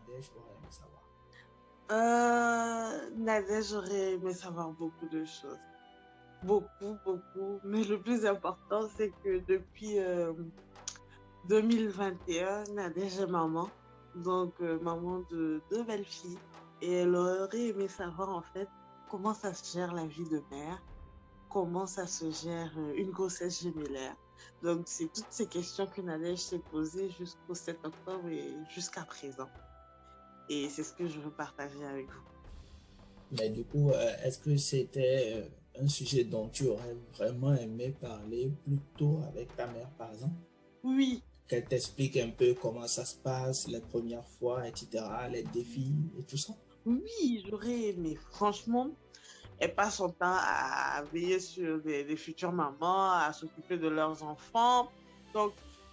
Nadège aurait aimé savoir? Nadia, j'aurais aimé savoir beaucoup de choses. Beaucoup, beaucoup. Mais le plus important, c'est que depuis 2021, Nadège est maman. Donc, maman de deux belles filles. Et elle aurait aimé savoir, en fait, comment ça se gère la vie de mère, comment ça se gère une grossesse gémellaire. Donc, c'est toutes ces questions que Nadège s'est posées jusqu'au 7 octobre et jusqu'à présent. Et c'est ce que je veux partager avec vous. Mais du coup, est-ce que c'était un sujet dont tu aurais vraiment aimé parler plus tôt avec ta mère, par exemple? Oui, Qu'elle t'explique un peu comment ça se passe, les premières fois, etc., les défis et tout ça? oui, j'aurais aimé. Franchement, elle passe son temps à veiller sur des futures mamans, à s'occuper de leurs enfants. Donc,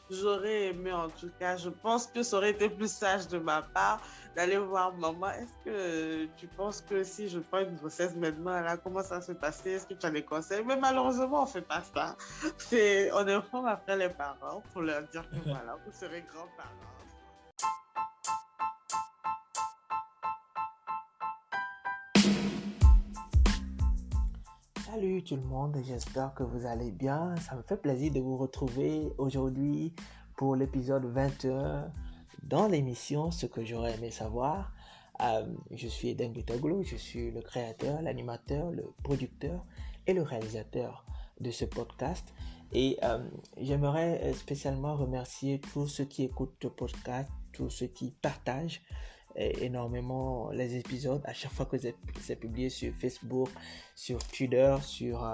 j'aurais aimé en tout cas. Je pense que ça aurait été plus sage de ma part d'aller voir maman. Est-ce que tu penses que si je prends une grossesse maintenant, là, comment ça va se passer? Est-ce que tu as des conseils? Mais malheureusement, on fait pas ça. On informe après les parents pour leur dire que voilà, vous serez grands-parents. Salut tout le monde, j'espère que vous allez bien. Ça me fait plaisir de vous retrouver aujourd'hui pour l'épisode 21 dans l'émission Ce que j'aurais aimé savoir. Je suis Eden Bitoglu, je suis le créateur, l'animateur, le producteur et le réalisateur de ce podcast. Et j'aimerais spécialement remercier tous ceux qui écoutent le podcast, tous ceux qui partagent énormément les épisodes à chaque fois que c'est publié sur Facebook, sur Twitter, sur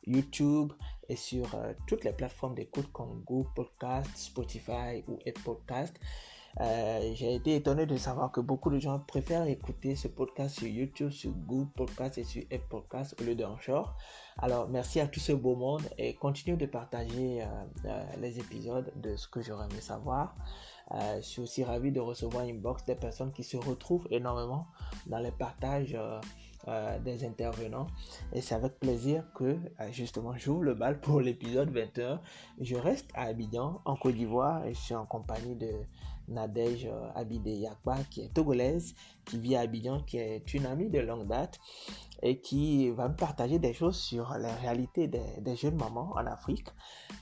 YouTube et sur toutes les plateformes d'écoute comme Google Podcast, Spotify ou Apple Podcast. J'ai été étonné de savoir que beaucoup de gens préfèrent écouter ce podcast sur YouTube, sur Google Podcast et sur Apple Podcast au lieu d'Anchor. Alors, merci à tout ce beau monde et continuez de partager les épisodes de ce que j'aurais aimé savoir. Je suis aussi ravi de recevoir une box des personnes qui se retrouvent énormément dans les partages des intervenants. Et c'est avec plaisir que justement j'ouvre le bal pour l'épisode 21. Je reste à Abidjan, en Côte d'Ivoire, et je suis en compagnie de Nadège Abidé Yakba, qui est togolaise, qui vit à Abidjan, qui est une amie de longue date et qui va me partager des choses sur la réalité des jeunes mamans en Afrique,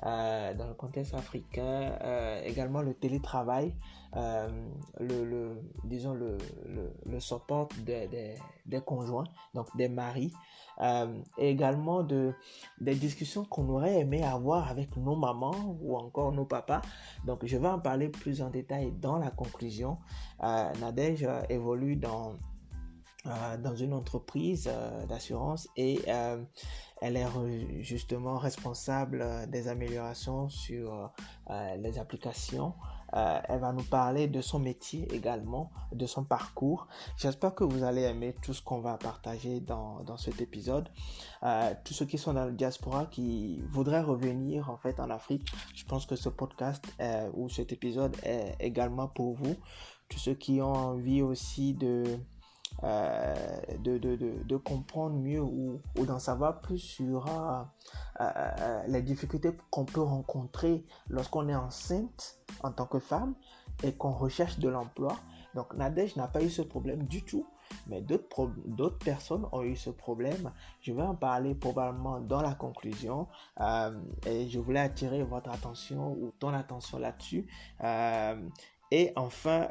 dans le contexte africain, également le télétravail, disons le support des conjoints, donc des maris, et également des discussions qu'on aurait aimé avoir avec nos mamans ou encore nos papas. Donc je vais en parler plus en détail dans la conclusion. Nadège évolue dans une entreprise d'assurance et elle est justement responsable des améliorations sur les applications. Elle va nous parler de son métier également, de son parcours. J'espère que vous allez aimer tout ce qu'on va partager dans cet épisode. Tous ceux qui sont dans le diaspora, qui voudraient revenir en fait en Afrique, je pense que ce podcast ou cet épisode est également pour vous. Tous ceux qui ont envie aussi de comprendre mieux ou d'en savoir plus sur les difficultés qu'on peut rencontrer lorsqu'on est enceinte en tant que femme et qu'on recherche de l'emploi. Donc Nadège n'a pas eu ce problème du tout, mais d'autres personnes ont eu ce problème. Je vais en parler probablement dans la conclusion et je voulais attirer votre attention ou ton attention là-dessus. Et enfin,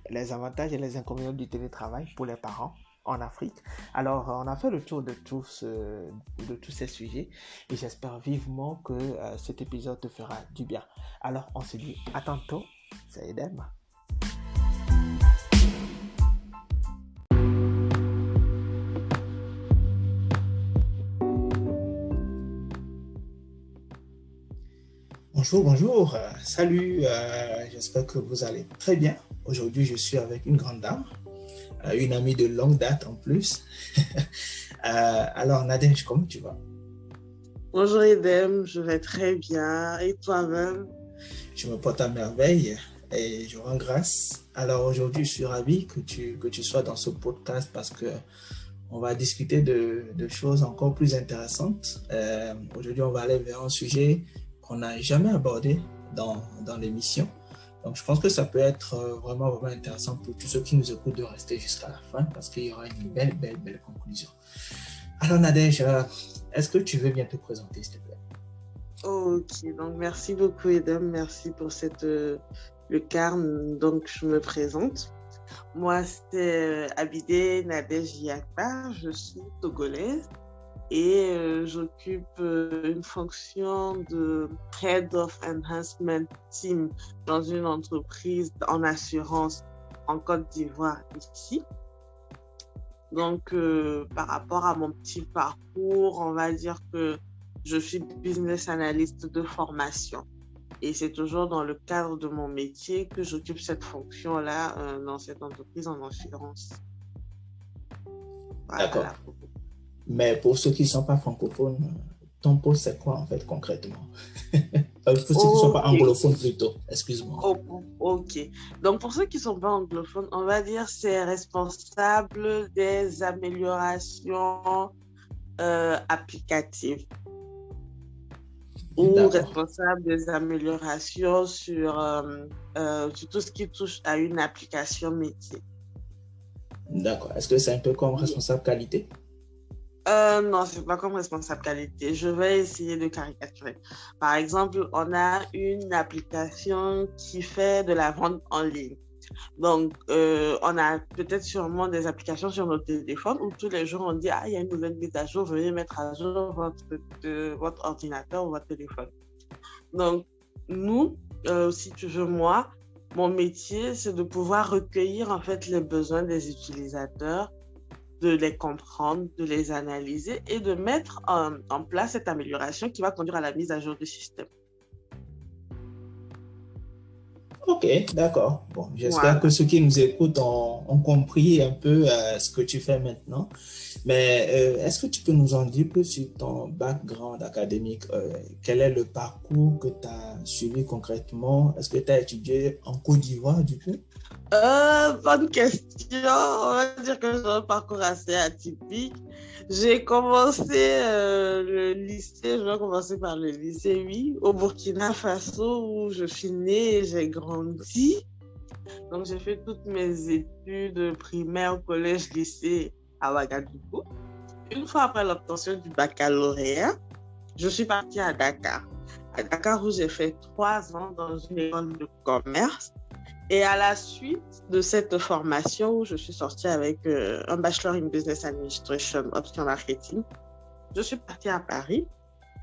les avantages et les inconvénients du télétravail pour les parents en Afrique. Alors, on a fait le tour de tous ces sujets et j'espère vivement que cet épisode te fera du bien. Alors, on se dit à tantôt. C'est Edem. Bonjour, bonjour, salut, j'espère que vous allez très bien. Aujourd'hui, je suis avec une grande dame, une amie de longue date en plus. Alors, Nadège, comment tu vas? Bonjour Edem, je vais très bien. Et toi-même? Je me porte à merveille et je rends grâce. Alors aujourd'hui, je suis ravi que tu sois dans ce podcast parce que on va discuter de choses encore plus intéressantes. Aujourd'hui, on va aller vers un sujet qu'on n'a jamais abordé dans l'émission. Donc, je pense que ça peut être vraiment, vraiment intéressant pour tous ceux qui nous écoutent de rester jusqu'à la fin parce qu'il y aura une belle, belle, belle conclusion. Alors, Nadège, est-ce que tu veux bien te présenter, s'il te plaît? Ok, donc merci beaucoup, Edem. Merci pour le carne. Donc, je me présente. Moi, c'est Abidé Nadège Yakpa. Je suis togolaise et j'occupe une fonction de Head of Enhancement Team dans une entreprise en assurance en Côte d'Ivoire ici. Donc, par rapport à mon petit parcours, on va dire que je suis business analyst de formation. Et c'est toujours dans le cadre de mon métier que j'occupe cette fonction-là dans cette entreprise en assurance. Voilà. D'accord. Mais pour ceux qui ne sont pas francophones, ton poste, c'est quoi en fait concrètement? Pour ceux qui ne sont pas anglophones plutôt, excuse-moi. Ok. Donc pour ceux qui ne sont pas anglophones, on va dire c'est responsable des améliorations applicatives. Ou responsable des améliorations sur tout ce qui touche à une application métier. D'accord. Est-ce que c'est un peu comme responsable qualité? Non, c'est pas comme responsable qualité. Je vais essayer de caricaturer. Par exemple, on a une application qui fait de la vente en ligne. Donc, on a peut-être sûrement des applications sur nos téléphones où tous les jours on dit il y a une nouvelle mise à jour, veuillez mettre à jour votre ordinateur ou votre téléphone. Donc, nous, si tu veux, moi, mon métier, c'est de pouvoir recueillir en fait les besoins des utilisateurs, de les comprendre, de les analyser et de mettre en place cette amélioration qui va conduire à la mise à jour du système. Ok, d'accord. Bon, j'espère que ceux qui nous écoutent ont compris un peu ce que tu fais maintenant. Mais est-ce que tu peux nous en dire plus sur ton background académique? Quel est le parcours que tu as suivi concrètement? Est-ce que tu as étudié en Côte d'Ivoire du coup? Bonne question. On va dire que j'ai un parcours assez atypique. J'ai commencé le lycée, je vais commencer par le lycée, oui, au Burkina Faso où je suis née et j'ai grandi. Donc, j'ai fait toutes mes études primaires, collège, lycée à Ouagadougou. Une fois après l'obtention du baccalauréat, je suis partie à Dakar. À Dakar où j'ai fait 3 ans dans une école de commerce. Et à la suite de cette formation où je suis sortie avec un Bachelor in Business Administration, option marketing, je suis partie à Paris,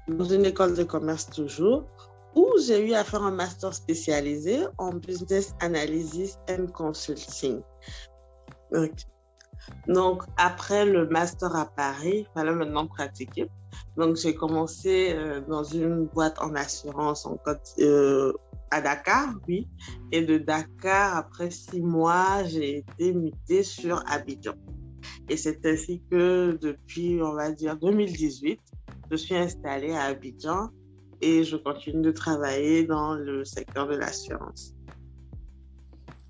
dans une école de commerce toujours, où j'ai eu à faire un master spécialisé en Business Analysis and Consulting. Donc, après le master à Paris, il fallait maintenant pratiquer. Donc, j'ai commencé dans une boîte en assurance à Dakar, oui. Et de Dakar, après 6 mois, j'ai été mutée sur Abidjan. Et c'est ainsi que depuis, on va dire, 2018, je suis installée à Abidjan et je continue de travailler dans le secteur de l'assurance.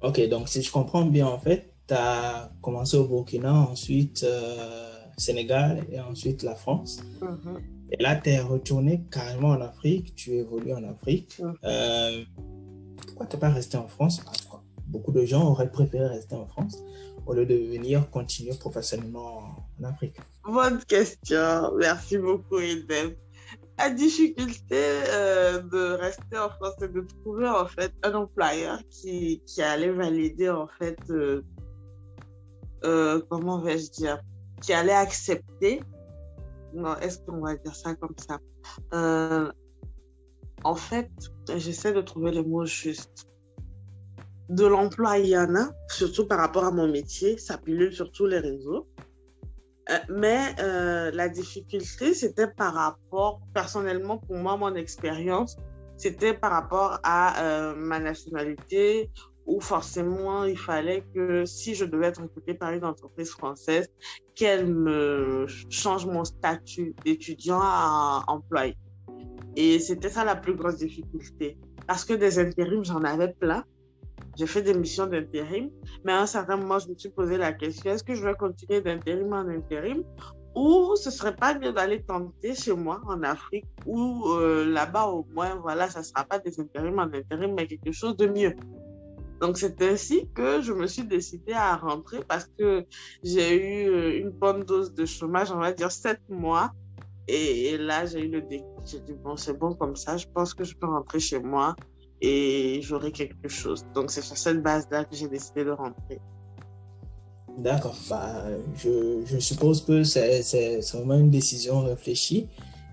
Ok, donc si je comprends bien, en fait, tu as commencé au Burkina, ensuite Sénégal et ensuite la France. Mm-hmm. Et là, tu es retourné carrément en Afrique, tu évolues en Afrique. Pourquoi tu n'es pas resté en France? Beaucoup de gens auraient préféré rester en France au lieu de venir continuer professionnellement en Afrique. Bonne question. Merci beaucoup, Edem. La difficulté de rester en France, c'est de trouver en fait un employeur qui allait valider en fait, comment vais-je dire, qui allait accepter. Non, est-ce qu'on va dire ça comme ça? En fait, j'essaie de trouver les mots justes. De l'emploi, il y en a, surtout par rapport à mon métier, ça pullule sur tous les réseaux. Mais la difficulté, c'était par rapport, personnellement, pour moi, mon expérience, c'était par rapport à ma nationalité, où forcément, il fallait que si je devais être recrutée par une entreprise française, qu'elle me change mon statut d'étudiant à employé. Et c'était ça la plus grosse difficulté. Parce que des intérims, j'en avais plein. J'ai fait des missions d'intérim, mais à un certain moment, je me suis posé la question, est-ce que je vais continuer d'intérim en intérim ou ce serait pas mieux d'aller tenter chez moi en Afrique où là-bas au moins, voilà, ça sera pas des intérims en intérim, mais quelque chose de mieux. Donc, c'est ainsi que je me suis décidée à rentrer parce que j'ai eu une bonne dose de chômage, on va dire 7 mois. Et là, j'ai eu le déclic. J'ai dit, bon, c'est bon comme ça, je pense que je peux rentrer chez moi et j'aurai quelque chose. Donc, c'est sur cette base-là que j'ai décidé de rentrer. D'accord. Bah, je suppose que c'est vraiment une décision réfléchie.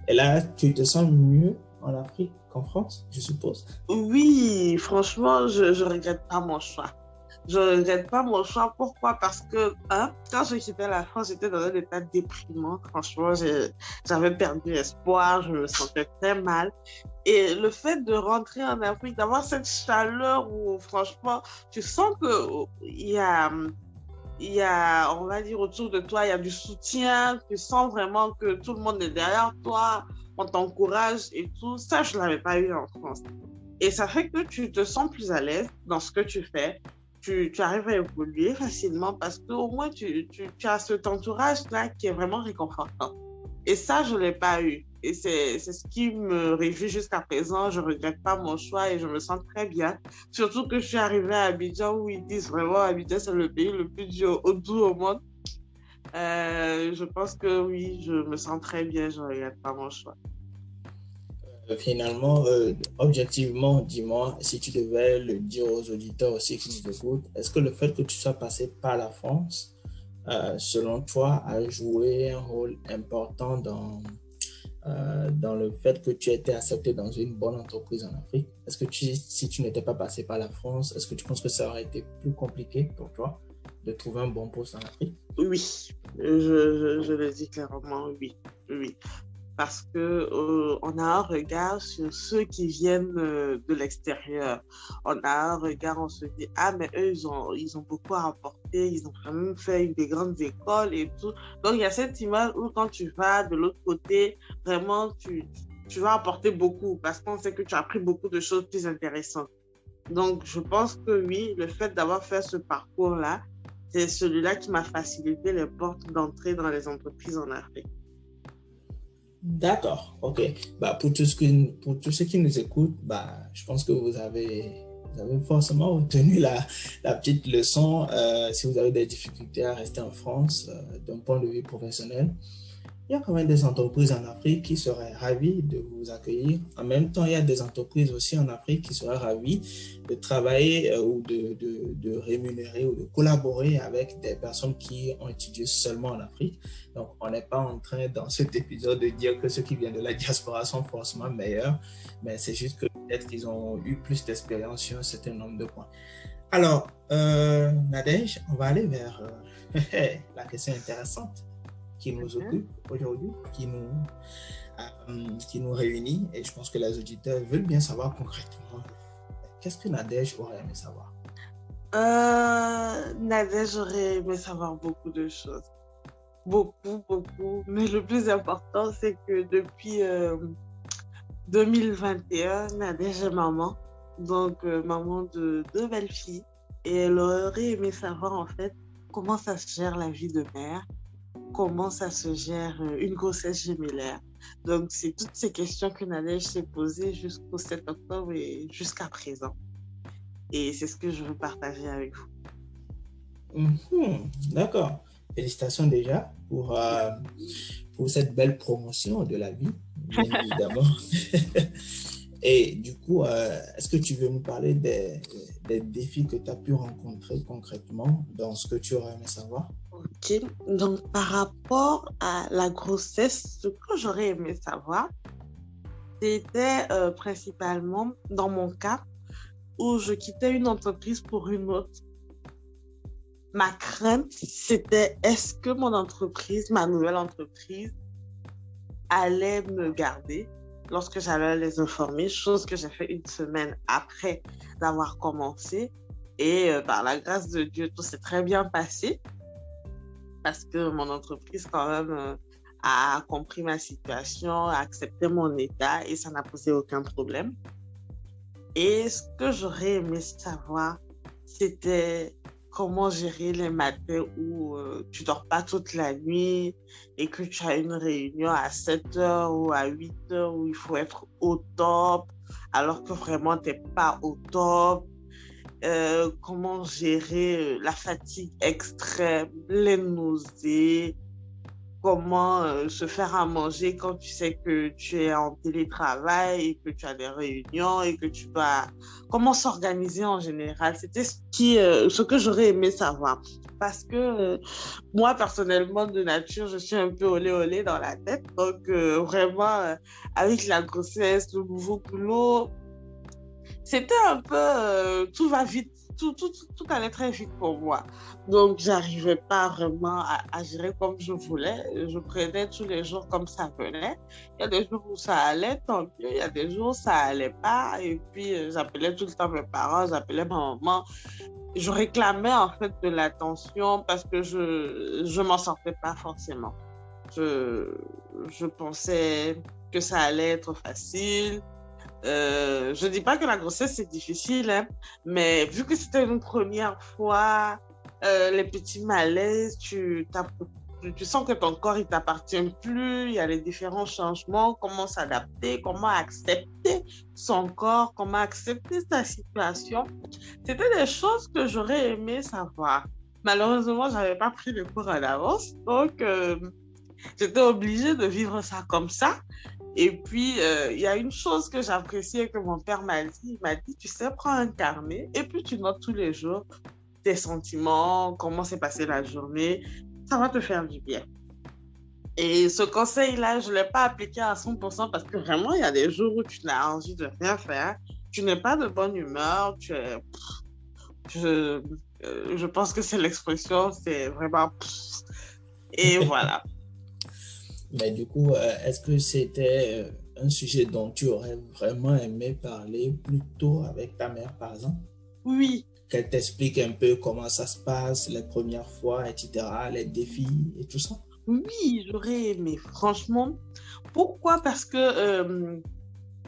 Et là, tu te sens mieux en Afrique qu'en France, je suppose? Oui, franchement, je regrette pas mon choix. Je ne regrette pas mon choix. Pourquoi? Parce que quand je quittais la France, j'étais dans un état déprimant. Franchement, j'avais perdu espoir, je me sentais très mal. Et le fait de rentrer en Afrique, d'avoir cette chaleur où, franchement, tu sens qu'il y a, on va dire, autour de toi, il y a du soutien. Tu sens vraiment que tout le monde est derrière toi, on t'encourage et tout. Ça, je ne l'avais pas eu en France. Et ça fait que tu te sens plus à l'aise dans ce que tu fais. Tu arrives à évoluer facilement parce qu'au moins, tu as cet entourage-là qui est vraiment réconfortant. Et ça, je ne l'ai pas eu. Et c'est ce qui me réjouit jusqu'à présent. Je ne regrette pas mon choix et je me sens très bien. Surtout que je suis arrivée à Abidjan où ils disent vraiment Abidjan, c'est le pays le plus doux au monde. Je pense que oui, je me sens très bien. Je ne regrette pas mon choix. Finalement, objectivement, dis-moi, si tu devais le dire aux auditeurs aussi qui nous écoutent, est-ce que le fait que tu sois passé par la France, selon toi, a joué un rôle important dans le fait que tu aies été accepté dans une bonne entreprise en Afrique? Est-ce que si tu n'étais pas passé par la France, est-ce que tu penses que ça aurait été plus compliqué pour toi de trouver un bon poste en Afrique? Oui, je le dis clairement, oui, oui. Parce que on a un regard sur ceux qui viennent de l'extérieur. On a un regard, on se dit, ah, mais eux, ils ont beaucoup à apporter, ils ont quand même fait des grandes écoles et tout. Donc, il y a cette image où quand tu vas de l'autre côté, vraiment, tu vas apporter beaucoup parce qu'on sait que tu as appris beaucoup de choses plus intéressantes. Donc, je pense que oui, le fait d'avoir fait ce parcours-là, c'est celui-là qui m'a facilité les portes d'entrée dans les entreprises en Afrique. D'accord, ok. Bah, pour tous ceux qui nous écoutent, bah, je pense que vous avez forcément retenu la petite leçon. Si vous avez des difficultés à rester en France d'un point de vue professionnel, il y a quand même des entreprises en Afrique qui seraient ravies de vous accueillir. En même temps, il y a des entreprises aussi en Afrique qui seraient ravies de travailler ou de rémunérer ou de collaborer avec des personnes qui ont étudié seulement en Afrique. Donc, on n'est pas en train, dans cet épisode, de dire que ceux qui viennent de la diaspora sont forcément meilleurs, mais c'est juste que peut-être qu'ils ont eu plus d'expérience sur un certain nombre de points. Alors, Nadège, on va aller vers la question intéressante qui nous occupe aujourd'hui, qui nous réunit, et je pense que les auditeurs veulent bien savoir concrètement qu'est-ce que Nadège aurait aimé savoir. Nadège aurait aimé savoir beaucoup de choses. Beaucoup. Mais le plus important, c'est que depuis 2021, Nadège est maman. Donc, maman de 2 belles filles. Et elle aurait aimé savoir, en fait, comment ça se gère la vie de mère, comment ça se gère une grossesse gémellaire. Donc, c'est toutes ces questions que Nadège s'est posées jusqu'au 7 octobre et jusqu'à présent. Et c'est ce que je veux partager avec vous. D'accord. Félicitations déjà pour cette belle promotion de la vie, bien évidemment. Et du coup, est-ce que tu veux nous parler des défis que tu as pu rencontrer concrètement dans ce que tu aurais aimé savoir? Ok, donc par rapport à la grossesse, ce que j'aurais aimé savoir, c'était principalement dans mon cas où je quittais une entreprise pour une autre. Ma crainte, c'était est-ce que mon entreprise, ma nouvelle entreprise, allait me garder lorsque j'allais les informer, chose que j'ai fait une semaine après d'avoir commencé. Et par la grâce de Dieu, tout s'est très bien passé parce que mon entreprise quand même a compris ma situation, a accepté mon état et ça n'a posé aucun problème. Et ce que j'aurais aimé savoir, c'était comment gérer les matins où tu dors pas toute la nuit et que tu as une réunion à 7 heures ou à 8 heures où il faut être au top alors que vraiment tu n'es pas au top. Comment gérer la fatigue extrême, les nausées, comment se faire à manger quand tu sais que tu es en télétravail et que tu as des réunions et que tu dois... Comment s'organiser en général? C'était ce que j'aurais aimé savoir. Parce que moi, personnellement, de nature, je suis un peu olé dans la tête. Donc, vraiment, avec la grossesse, le nouveau boulot, c'était un peu... tout va vite. Tout allait très vite pour moi. Donc, j'arrivais pas vraiment à gérer comme je voulais. Je prenais tous les jours comme ça venait. Il y a des jours où ça allait, tant mieux. Il y a des jours où ça allait pas. Et puis, j'appelais tout le temps mes parents, j'appelais ma maman. Je réclamais en fait de l'attention parce que je m'en sortais pas forcément. Je pensais que ça allait être facile. Je dis pas que la grossesse c'est difficile, hein, mais vu que c'était une première fois, les petits malaises, tu sens que ton corps il t'appartient plus, il y a les différents changements, comment s'adapter, comment accepter son corps, comment accepter sa situation. C'était des choses que j'aurais aimé savoir. Malheureusement, j'avais pas pris le cours en avance, donc j'étais obligée de vivre ça comme ça. Et puis, il y a une chose que j'appréciais que mon père m'a dit. Il m'a dit, tu sais, prends un carnet et puis tu notes tous les jours tes sentiments, comment s'est passée la journée. Ça va te faire du bien. Et ce conseil-là, je ne l'ai pas appliqué à 100% parce que vraiment, il y a des jours où tu n'as envie de rien faire. Tu n'es pas de bonne humeur. Je pense que c'est l'expression, c'est vraiment... Et voilà. Mais du coup, est-ce que c'était un sujet dont tu aurais vraiment aimé parler plus tôt avec ta mère, par exemple? Oui. Qu'elle t'explique un peu comment ça se passe les premières fois, etc., les défis et tout ça? Oui, j'aurais aimé, franchement. Pourquoi? Parce que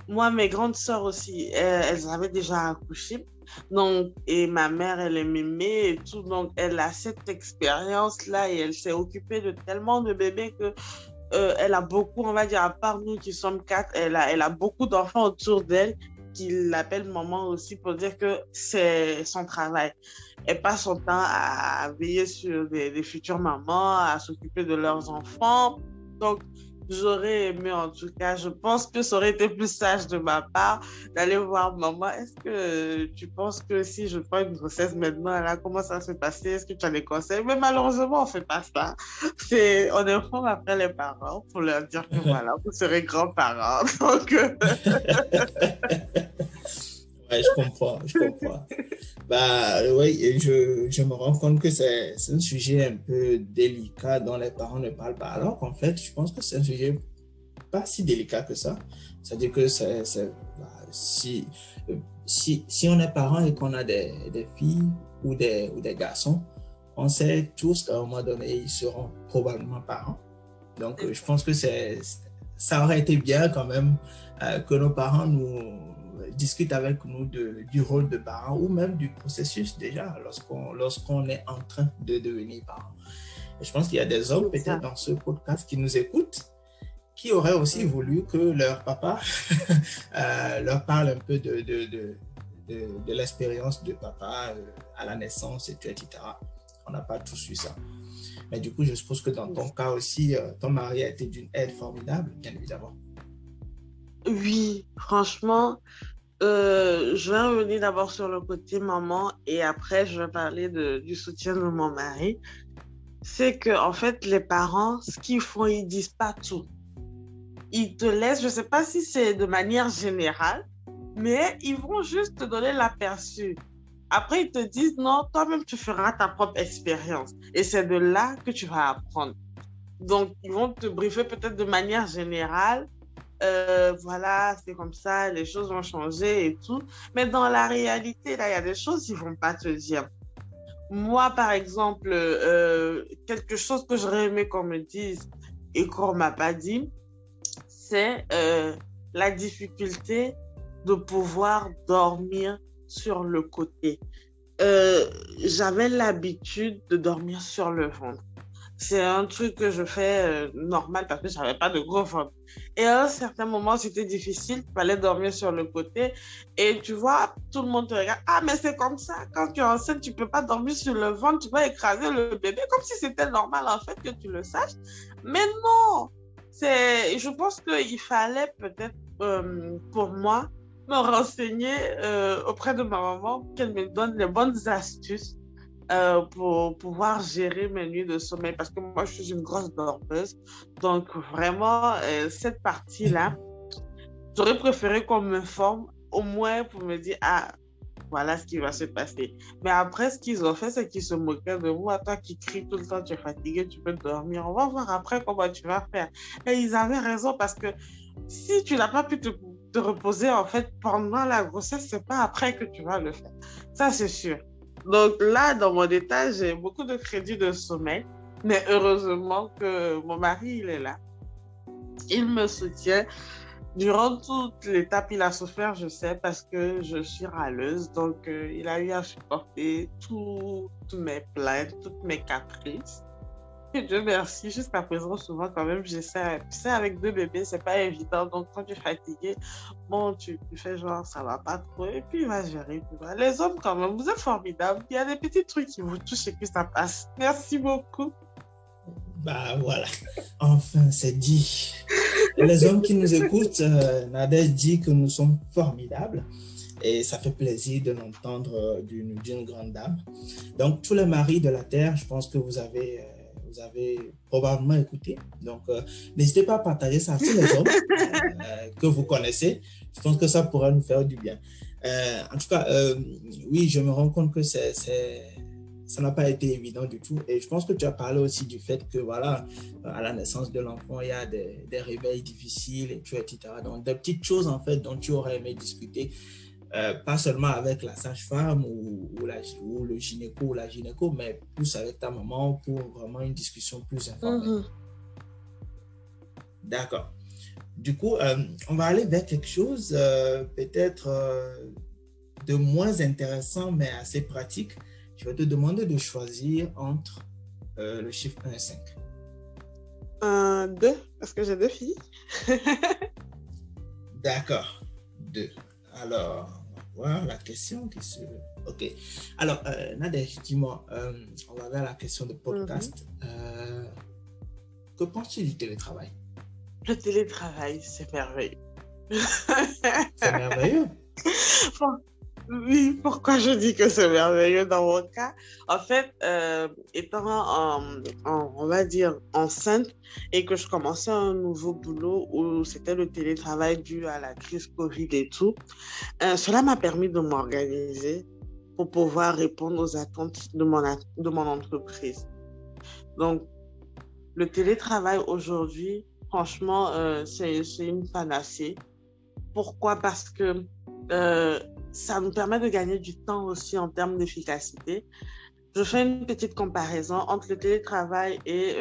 moi, mes grandes sœurs aussi, elles avaient déjà accouché. Donc, et ma mère, elle est mémée et tout. Donc, elle a cette expérience-là et elle s'est occupée de tellement de bébés que elle a beaucoup, on va dire, à part nous qui sommes 4, elle a beaucoup d'enfants autour d'elle qui l'appellent maman aussi pour dire que c'est son travail. Elle passe son temps à veiller sur des futures mamans, à s'occuper de leurs enfants. Donc, j'aurais aimé, en tout cas, je pense que ça aurait été plus sage de ma part d'aller voir maman. Est-ce que tu penses que si je prends une grossesse maintenant, là, comment ça va se passer? Est-ce que tu as des conseils? Mais malheureusement, on ne fait pas ça. On informe après les parents pour leur dire que voilà, vous serez grands-parents. Donc, Ouais, je comprends. Bah, oui, je me rends compte que c'est un sujet un peu délicat dont les parents ne parlent pas. Alors qu'en fait, je pense que c'est un sujet pas si délicat que ça. C'est-à-dire que si on est parent et qu'on a des filles ou des garçons, on sait tous qu'à un moment donné, ils seront probablement parents. Donc, je pense que ça aurait été bien quand même que nos parents nous discutent avec nous du rôle de parent ou même du processus déjà lorsqu'on est en train de devenir parent. Et je pense qu'il y a des hommes peut-être dans ce podcast qui nous écoutent qui auraient aussi voulu que leur papa leur parle un peu de l'expérience de papa à la naissance, etc. On n'a pas tous eu ça. Mais du coup, je suppose que dans ton cas aussi, ton mari a été d'une aide formidable, bien évidemment. Oui, franchement, je vais revenir d'abord sur le côté maman et après, je vais parler du soutien de mon mari. C'est que, en fait, les parents, ce qu'ils font, ils disent pas tout. Ils te laissent, je sais pas si c'est de manière générale, mais ils vont juste te donner l'aperçu. Après, ils te disent, non, toi-même, tu feras ta propre expérience. Et c'est de là que tu vas apprendre. Donc, ils vont te briefer peut-être de manière générale. Voilà, c'est comme ça, les choses vont changer et tout. Mais dans la réalité, là, il y a des choses qu'ils ne vont pas te dire. Moi, par exemple, quelque chose que j'aurais aimé qu'on me dise et qu'on ne m'a pas dit, c'est la difficulté de pouvoir dormir sur le côté. j'avais l'habitude de dormir sur le ventre. C'est un truc que je fais normal parce que je n'avais pas de gros ventre. Et à un certain moment, c'était difficile. Il fallait dormir sur le côté. Et tu vois, tout le monde te regarde. Ah, mais c'est comme ça. Quand tu es enceinte, tu ne peux pas dormir sur le ventre. Tu vas écraser le bébé comme si c'était normal, en fait, que tu le saches. Mais non! Je pense qu'il fallait peut-être, pour moi, me renseigner auprès de ma maman, qu'elle me donne les bonnes astuces pour pouvoir gérer mes nuits de sommeil parce que moi, je suis une grosse dormeuse. Donc, vraiment, cette partie-là, j'aurais préféré qu'on m'informe au moins pour me dire, ah, voilà ce qui va se passer. Mais après, ce qu'ils ont fait, c'est qu'ils se moquaient de moi. Toi qui cries tout le temps, tu es fatigué, tu peux dormir. On va voir après comment tu vas faire. Et ils avaient raison parce que si tu n'as pas pu te reposer, en fait, pendant la grossesse, c'est pas après que tu vas le faire. Ça, c'est sûr. Donc là, dans mon état, j'ai beaucoup de crédits de sommeil. Mais heureusement que mon mari, il est là. Il me soutient. Durant toute l'étape, il a souffert, je sais, parce que je suis râleuse. Donc, il a eu à supporter toutes mes plaintes, toutes mes caprices. Et Dieu merci, jusqu'à présent, souvent, quand même, j'essaie. Tu sais, avec 2 bébés, c'est pas évident. Donc, quand tu es fatigué, bon, tu fais genre, ça va pas trop. Et puis, il va gérer. Tu vois. Les hommes, quand même, vous êtes formidables. Il y a des petits trucs qui vous touchent et puis ça passe. Merci beaucoup. Bah voilà, enfin c'est dit. Les hommes qui nous écoutent, Nadège dit que nous sommes formidables et ça fait plaisir de l'entendre d'une grande dame. Donc tous les maris de la terre, je pense que vous avez probablement écouté. Donc n'hésitez pas à partager ça à tous les hommes que vous connaissez. Je pense que ça pourra nous faire du bien. En tout cas, oui, je me rends compte que ça n'a pas été évident du tout. Et je pense que tu as parlé aussi du fait que, voilà, à la naissance de l'enfant, il y a des réveils difficiles, et tout, etc. Donc, des petites choses, en fait, dont tu aurais aimé discuter, pas seulement avec la sage-femme ou le gynéco ou la gynéco, mais plus avec ta maman pour vraiment une discussion plus informelle. D'accord. Du coup, on va aller vers quelque chose peut-être de moins intéressant, mais assez pratique. Je vais te demander de choisir entre le chiffre 1 et 5. 2, parce que j'ai 2 filles. D'accord, 2. Alors, on va voir la question qui se... Ok. Alors, Nadège, dis-moi, on va vers la question de podcast. Que penses-tu du télétravail? Le télétravail, c'est merveilleux. C'est merveilleux? Oui, pourquoi je dis que c'est merveilleux dans mon cas? En fait, étant, on va dire, enceinte et que je commençais un nouveau boulot où c'était le télétravail dû à la crise Covid et tout, cela m'a permis de m'organiser pour pouvoir répondre aux attentes de mon entreprise. Donc, le télétravail aujourd'hui, franchement, c'est une panacée. Pourquoi? Parce que ça nous permet de gagner du temps aussi en termes d'efficacité. Je fais une petite comparaison entre le télétravail et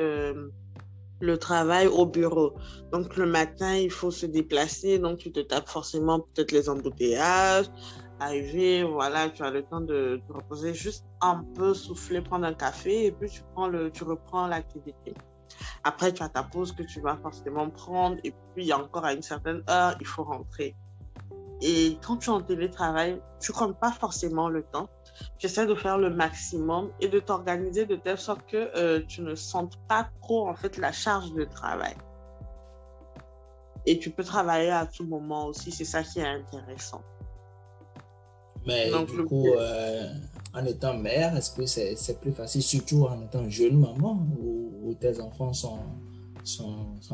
le travail au bureau. Donc, le matin, il faut se déplacer. Donc, tu te tapes forcément peut-être les embouteillages. Arriver, voilà, tu as le temps de te reposer, juste un peu souffler, prendre un café et puis tu reprends l'activité. Après, tu as ta pause que tu vas forcément prendre et puis encore à une certaine heure, il faut rentrer. Et quand tu es en télétravail, tu ne comptes pas forcément le temps. Tu essaies de faire le maximum et de t'organiser de telle sorte que tu ne sentes pas trop en fait la charge de travail. Et tu peux travailler à tout moment aussi, c'est ça qui est intéressant. Mais donc, du coup, en étant mère, est-ce que c'est plus facile, surtout en étant jeune maman où tes enfants sont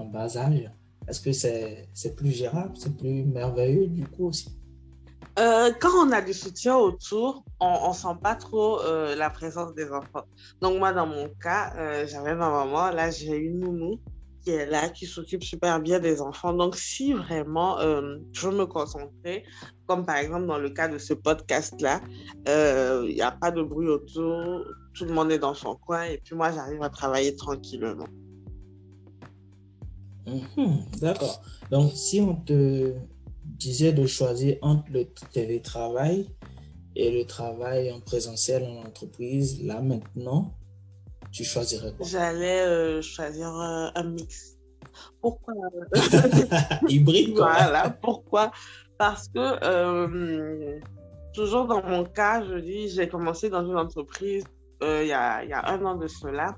bas âge? Est-ce que c'est plus gérable, c'est plus merveilleux du coup aussi? Quand on a du soutien autour, on ne sent pas trop la présence des enfants. Donc moi, dans mon cas, j'avais ma maman, là j'ai une nounou qui est là, qui s'occupe super bien des enfants. Donc si vraiment je me concentrais, comme par exemple dans le cas de ce podcast-là, il n'y a pas de bruit autour, tout le monde est dans son coin et puis moi j'arrive à travailler tranquillement. D'accord. Donc, si on te disait de choisir entre le télétravail et le travail en présentiel en entreprise, là maintenant, tu choisirais quoi? J'allais choisir un mix. Pourquoi? Hybride, quoi. Voilà, pourquoi? Parce que toujours dans mon cas, je dis, j'ai commencé dans une entreprise il y a 1 an de cela.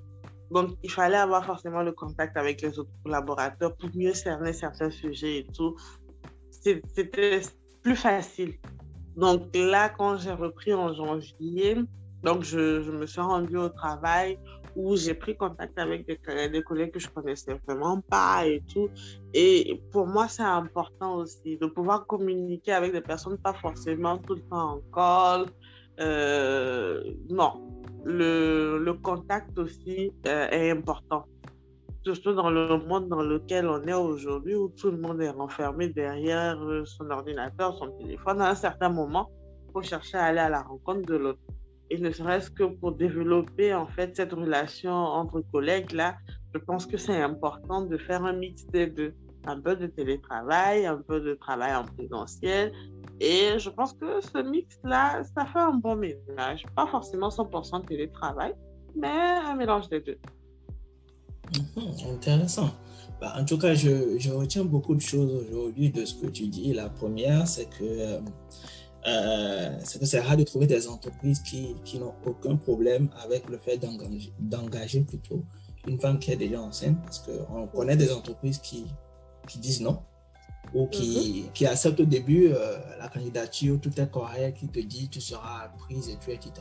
Donc, il fallait avoir forcément le contact avec les autres collaborateurs pour mieux cerner certains sujets et tout. C'était plus facile. Donc là, quand j'ai repris en janvier, donc je me suis rendue au travail où j'ai pris contact avec des collègues que je connaissais vraiment pas et tout. Et pour moi, c'est important aussi de pouvoir communiquer avec des personnes, pas forcément tout le temps en call. Non, le contact aussi est important. Surtout dans le monde dans lequel on est aujourd'hui, où tout le monde est renfermé derrière son ordinateur, son téléphone. À un certain moment, il faut chercher à aller à la rencontre de l'autre. Et ne serait-ce que pour développer en fait cette relation entre collègues là, je pense que c'est important de faire un mix des deux. Un peu de télétravail, un peu de travail en présentiel. Et je pense que ce mix-là, ça fait un bon mélange. Pas forcément 100% télétravail, mais un mélange des deux. Intéressant. Bah, en tout cas, je retiens beaucoup de choses aujourd'hui de ce que tu dis. La première, c'est que c'est rare de trouver des entreprises qui n'ont aucun problème avec le fait d'engager plutôt une femme qui est déjà enceinte, parce qu'on connaît des entreprises qui disent non ou qui acceptent au début la candidature, tout est correct, qui te dit tu seras prise et tout, etc.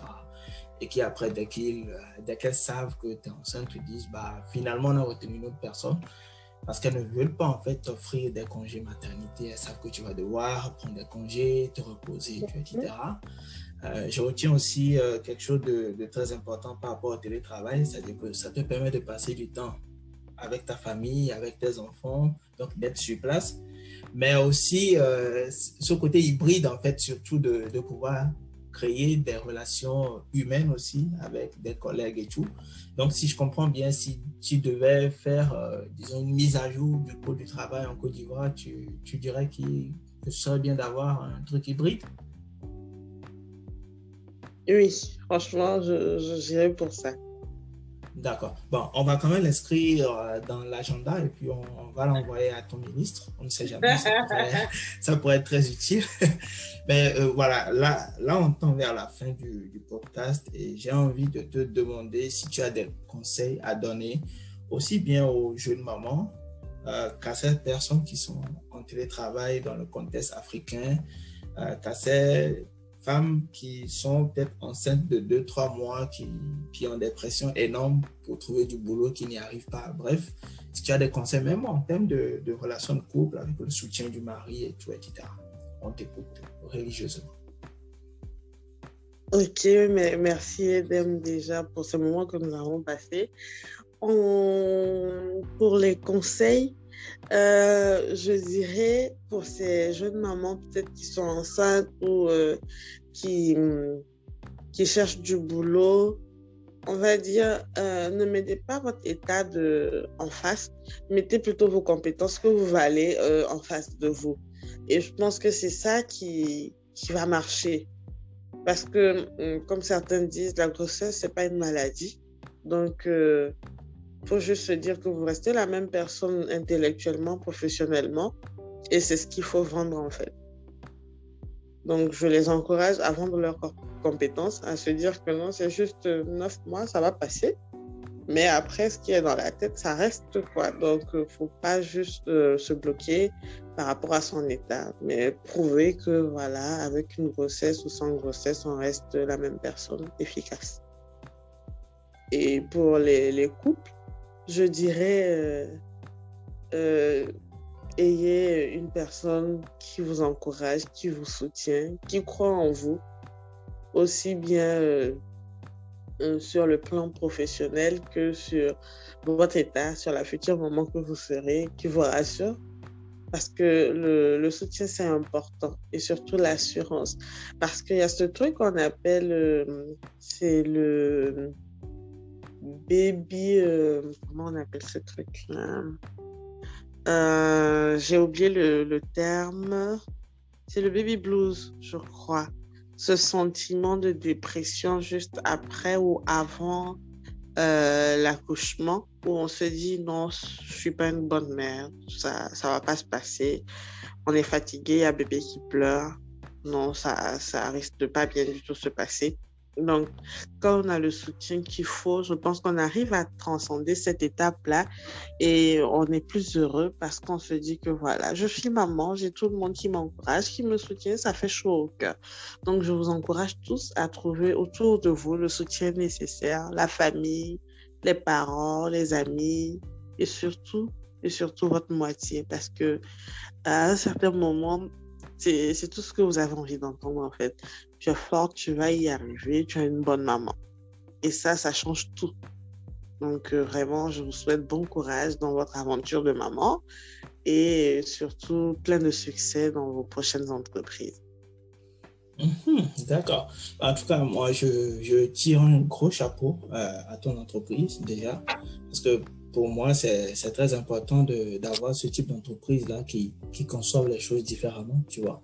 Et qui après, dès qu'elles savent que tu es enceinte, te disent bah, finalement on a retenu une autre personne, parce qu'elles ne veulent pas en fait t'offrir des congés maternité. Elles savent que tu vas devoir prendre des congés, te reposer, etc. Je retiens aussi quelque chose de très important par rapport au télétravail, c'est-à-dire que ça te permet de passer du temps avec ta famille, avec tes enfants, donc d'être sur place, mais aussi ce côté hybride en fait, surtout de pouvoir créer des relations humaines aussi avec des collègues et tout. Donc, si je comprends bien, si tu devais faire, disons, une mise à jour du code du travail en Côte d'Ivoire, tu dirais que ce serait bien d'avoir un truc hybride? Oui, franchement, j'irais pour ça. D'accord. Bon, on va quand même l'inscrire dans l'agenda et puis on va l'envoyer à ton ministre. On ne sait jamais, ça pourrait être très utile. Mais voilà, là, on tend vers la fin du podcast et j'ai envie de te demander si tu as des conseils à donner aussi bien aux jeunes mamans qu'à ces personnes qui sont en télétravail dans le contexte africain, qu'à ces femmes qui sont peut-être enceintes de 2-3 mois, qui ont des pressions énormes pour trouver du boulot, qui n'y arrivent pas. Bref, si tu as des conseils, même en termes de relations de couple, avec le soutien du mari et tout, etc. On t'écoute religieusement. Ok, mais merci Edem déjà pour ce moment que nous avons passé. Pour les conseils, je dirais pour ces jeunes mamans peut-être qui sont enceintes ou qui cherchent du boulot, on va dire, ne mettez pas votre état en face, mettez plutôt vos compétences que vous valez en face de vous. Et je pense que c'est ça qui va marcher. Parce que, comme certains disent, la grossesse, c'est pas une maladie. Donc, faut juste se dire que vous restez la même personne intellectuellement, professionnellement, et c'est ce qu'il faut vendre en fait. Donc, je les encourage à vendre leurs compétences, à se dire que non, c'est juste 9 mois, ça va passer. Mais après, ce qui est dans la tête, ça reste quoi. Donc, il ne faut pas juste se bloquer par rapport à son état, mais prouver que voilà, avec une grossesse ou sans grossesse, on reste la même personne efficace. Et pour les couples, je dirais, ayez une personne qui vous encourage, qui vous soutient, qui croit en vous, aussi bien sur le plan professionnel que sur votre état, sur la future maman que vous serez, qui vous rassure. Parce que le soutien, c'est important. Et surtout l'assurance. Parce qu'il y a ce truc qu'on appelle, c'est le baby, comment on appelle ce truc-là? J'ai oublié le terme. C'est le baby blues, je crois. ce sentiment de dépression juste après ou avant l'accouchement où on se dit non, je suis pas une bonne mère, ça va pas se passer, on est fatigué, il y a bébé qui pleure, non, ça risque de pas bien du tout se passer. Donc, quand on a le soutien qu'il faut, je pense qu'on arrive à transcender cette étape-là et on est plus heureux parce qu'on se dit que voilà, je suis maman, j'ai tout le monde qui m'encourage, qui me soutient, ça fait chaud au cœur. Donc, je vous encourage tous à trouver autour de vous le soutien nécessaire, la famille, les parents, les amis et surtout votre moitié parce que à un certain moment, c'est tout ce que vous avez envie d'entendre en fait. Tu es forte, tu vas y arriver, tu es une bonne maman. Et ça change tout. Donc vraiment, je vous souhaite bon courage dans votre aventure de maman et surtout plein de succès dans vos prochaines entreprises. D'accord. En tout cas, moi, je tire un gros chapeau à ton entreprise déjà, parce que pour moi, c'est très important d'avoir ce type d'entreprise-là qui conçoivent les choses différemment, tu vois,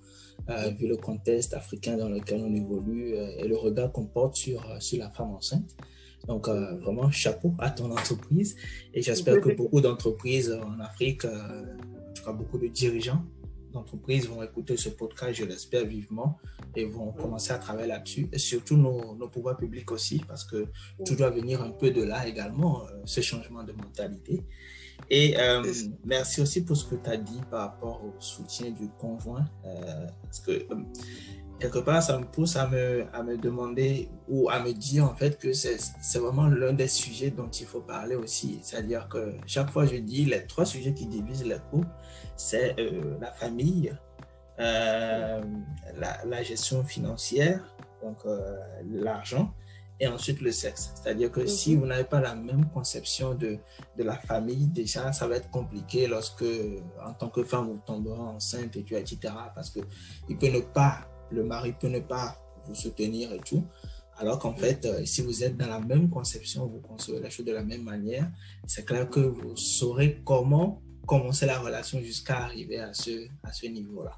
vu le contexte africain dans lequel on évolue et le regard qu'on porte sur la femme enceinte. Donc, vraiment, chapeau à ton entreprise. Et j'espère que beaucoup d'entreprises en Afrique, en tout cas beaucoup de dirigeants d'entreprises vont écouter ce podcast, je l'espère vivement, et vont commencer à travailler là-dessus. Et surtout nos pouvoirs publics aussi, parce que tout doit venir un peu de là également, ce changement de mentalité. Et merci aussi pour ce que tu as dit par rapport au soutien du conjoint, parce que quelque part, ça me pousse à me demander ou à me dire en fait que c'est vraiment l'un des sujets dont il faut parler aussi. C'est-à-dire que chaque fois, je dis les 3 sujets qui divisent les couples, c'est la famille, la gestion financière, donc l'argent, et ensuite le sexe. C'est-à-dire que si vous n'avez pas la même conception de la famille, déjà, ça va être compliqué lorsque, en tant que femme, vous tomberez enceinte, etc. Parce que le mari peut ne pas vous soutenir et tout. Alors qu'en fait, si vous êtes dans la même conception, vous concevez la chose de la même manière, c'est clair que vous saurez comment commencer la relation jusqu'à arriver à ce niveau-là.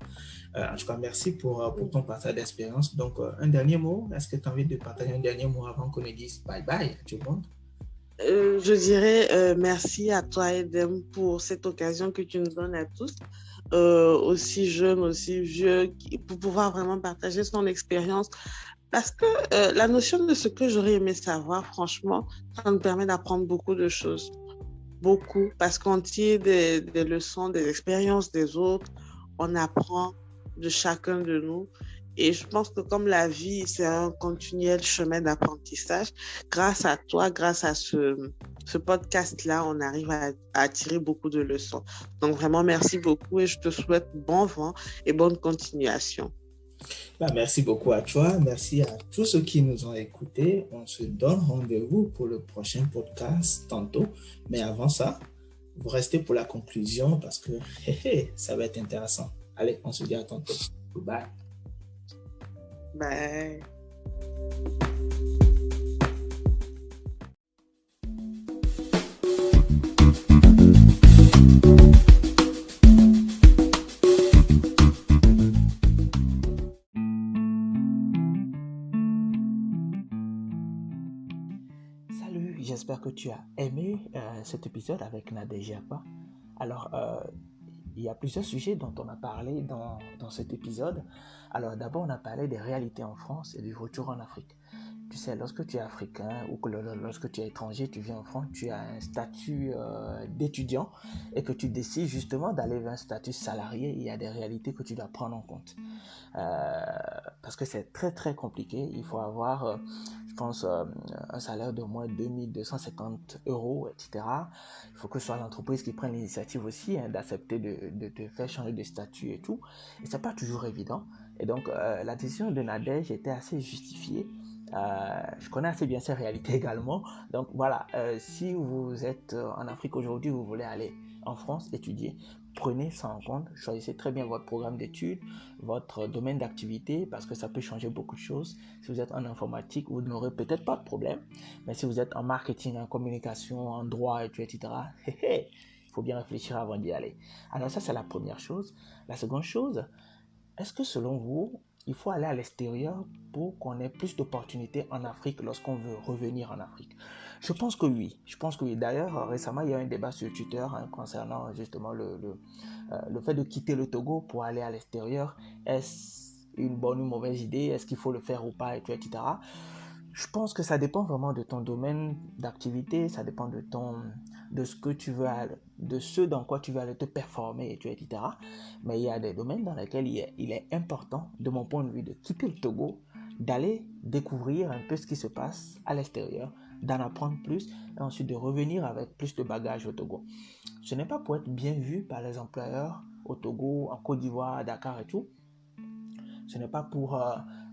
En tout cas, merci pour ton partage d'expérience. Donc, un dernier mot, est-ce que tu as envie de partager un dernier mot avant qu'on ne dise bye-bye, tout le monde? Je dirais merci à toi, Edem, pour cette occasion que tu nous donnes à tous, aussi jeunes, aussi vieux, pour pouvoir vraiment partager son expérience. Parce que la notion de ce que j'aurais aimé savoir, franchement, ça nous permet d'apprendre beaucoup de choses. Beaucoup, parce qu'on tire des leçons, des expériences des autres, on apprend de chacun de nous. Et je pense que comme la vie, c'est un continuel chemin d'apprentissage, grâce à toi, grâce à ce podcast-là, on arrive à tirer beaucoup de leçons. Donc vraiment, merci beaucoup et je te souhaite bon vent et bonne continuation. Merci beaucoup à toi. Merci à tous ceux qui nous ont écoutés. On se donne rendez-vous pour le prochain podcast tantôt. Mais avant ça, vous restez pour la conclusion parce que ça va être intéressant. Allez, on se dit à tantôt. Bye. Bye. J'espère que tu as aimé cet épisode avec Nadège Yapa. Alors, il y a plusieurs sujets dont on a parlé dans cet épisode. Alors, d'abord, on a parlé des réalités en France et du retour en Afrique. Tu sais, lorsque tu es africain ou que lorsque tu es étranger, tu viens en France, tu as un statut d'étudiant et que tu décides justement d'aller vers un statut salarié, il y a des réalités que tu dois prendre en compte. Parce que c'est très très compliqué. Il faut avoir, je pense, un salaire de moins de 2250 €, etc. Il faut que ce soit l'entreprise qui prenne l'initiative aussi d'accepter de te faire changer de statut et tout. Et c'est pas toujours évident. Et donc, la décision de Nadège était assez justifiée. Je connais assez bien ces réalités également. Donc voilà, si vous êtes en Afrique aujourd'hui, vous voulez aller en France étudier, prenez ça en compte, choisissez très bien votre programme d'études, votre domaine d'activité, parce que ça peut changer beaucoup de choses. Si vous êtes en informatique, vous n'aurez peut-être pas de problème, mais si vous êtes en marketing, en communication, en droit, etc., il faut bien réfléchir avant d'y aller. Alors ça, c'est la première chose. La seconde chose, est-ce que selon vous, il faut aller à l'extérieur pour qu'on ait plus d'opportunités en Afrique lorsqu'on veut revenir en Afrique? Je pense que oui. D'ailleurs, récemment, il y a eu un débat sur Twitter concernant justement le fait de quitter le Togo pour aller à l'extérieur. Est-ce une bonne ou mauvaise idée? Est-ce qu'il faut le faire ou pas, etc. Je pense que ça dépend vraiment de ton domaine d'activité, ça dépend de ce que tu veux, de ce dans quoi tu veux aller te performer, etc. Mais il y a des domaines dans lesquels il est important, de mon point de vue, de quitter le Togo, d'aller découvrir un peu ce qui se passe à l'extérieur, d'en apprendre plus et ensuite de revenir avec plus de bagages au Togo. Ce n'est pas pour être bien vu par les employeurs au Togo, en Côte d'Ivoire, à Dakar et tout. Ce n'est pas pour